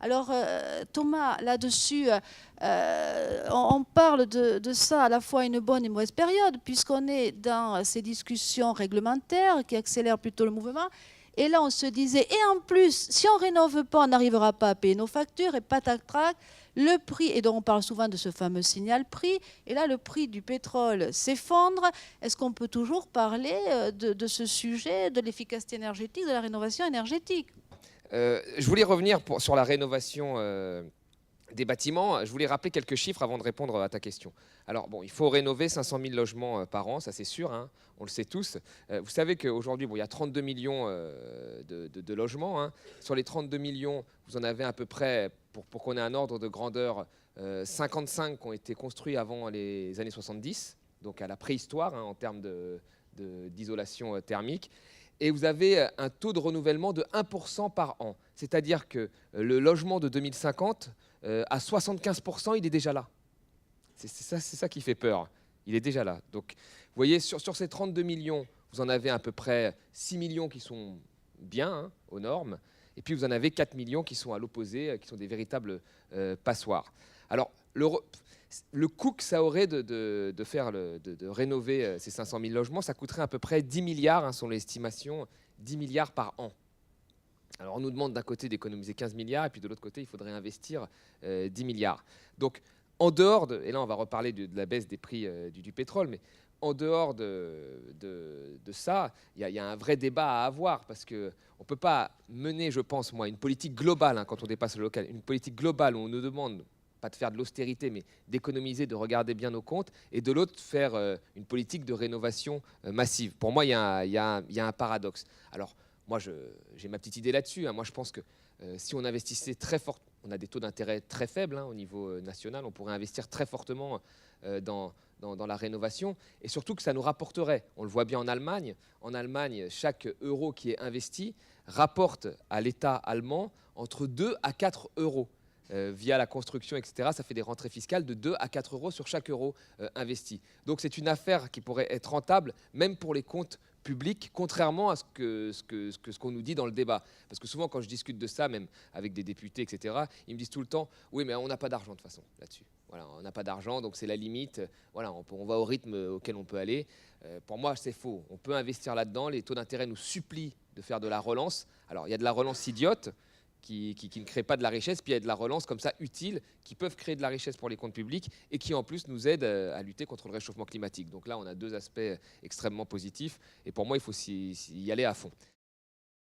Alors, Thomas, là-dessus, on parle de ça à la fois une bonne et mauvaise période, puisqu'on est dans ces discussions réglementaires qui accélèrent plutôt le mouvement. Et là, on se disait, et en plus, si on ne rénove pas, on n'arrivera pas à payer nos factures, et patatrac, le prix, et donc on parle souvent de ce fameux signal prix, et là, le prix du pétrole s'effondre. Est-ce qu'on peut toujours parler de ce sujet, de l'efficacité énergétique, de la rénovation énergétique? Je voulais revenir sur la rénovation des bâtiments. Je voulais rappeler quelques chiffres avant de répondre à ta question. Alors, bon, il faut rénover 500 000 logements par an, ça c'est sûr, hein, on le sait tous. Vous savez qu'aujourd'hui, bon, il y a 32 millions de logements. Hein. Sur les 32 millions, vous en avez à peu près, pour qu'on ait un ordre de grandeur, 55 qui ont été construits avant les années 70, donc à la préhistoire hein, en termes d'isolation thermique. Et vous avez un taux de renouvellement de 1% par an. C'est-à-dire que le logement de 2050, à 75%, il est déjà là. C'est ça qui fait peur. Il est déjà là. Donc, vous voyez, sur ces 32 millions, vous en avez à peu près 6 millions qui sont bien, hein, aux normes. Et puis, vous en avez 4 millions qui sont à l'opposé, qui sont des véritables passoires. Alors, le coût que ça aurait de rénover ces 500 000 logements, ça coûterait à peu près 10 milliards, hein, selon l'estimation, 10 milliards par an. Alors on nous demande d'un côté d'économiser 15 milliards et puis de l'autre côté il faudrait investir 10 milliards. Donc en dehors et là on va reparler de la baisse des prix du pétrole, mais en dehors de ça, il y a un vrai débat à avoir parce qu'on ne peut pas mener, je pense moi, une politique globale hein, quand on dépasse le local, une politique globale où on nous demande pas de faire de l'austérité, mais d'économiser, de regarder bien nos comptes, et de l'autre, faire une politique de rénovation massive. Pour moi, il y a un paradoxe. Alors, moi, j'ai ma petite idée là-dessus. Hein. Moi, je pense que si on investissait très fort, on a des taux d'intérêt très faibles hein, au niveau national, on pourrait investir très fortement dans la rénovation, et surtout que ça nous rapporterait. On le voit bien en Allemagne. En Allemagne, chaque euro qui est investi rapporte à l'État allemand entre 2 à 4 euros. Via la construction, etc., ça fait des rentrées fiscales de 2 à 4 euros sur chaque euro investi. Donc c'est une affaire qui pourrait être rentable, même pour les comptes publics, contrairement à ce qu'on nous dit dans le débat. Parce que souvent, quand je discute de ça, même avec des députés, etc., ils me disent tout le temps, oui, mais on n'a pas d'argent de toute façon là-dessus. Voilà, on n'a pas d'argent, donc c'est la limite. Voilà, on va au rythme auquel on peut aller. Pour moi, c'est faux. On peut investir là-dedans. Les taux d'intérêt nous supplient de faire de la relance. Alors, il y a de la relance idiote, qui ne créent pas de la richesse, puis il y a de la relance comme ça utile, qui peuvent créer de la richesse pour les comptes publics et qui en plus nous aident à lutter contre le réchauffement climatique. Donc là, on a deux aspects extrêmement positifs et pour moi, il faut y aller à fond.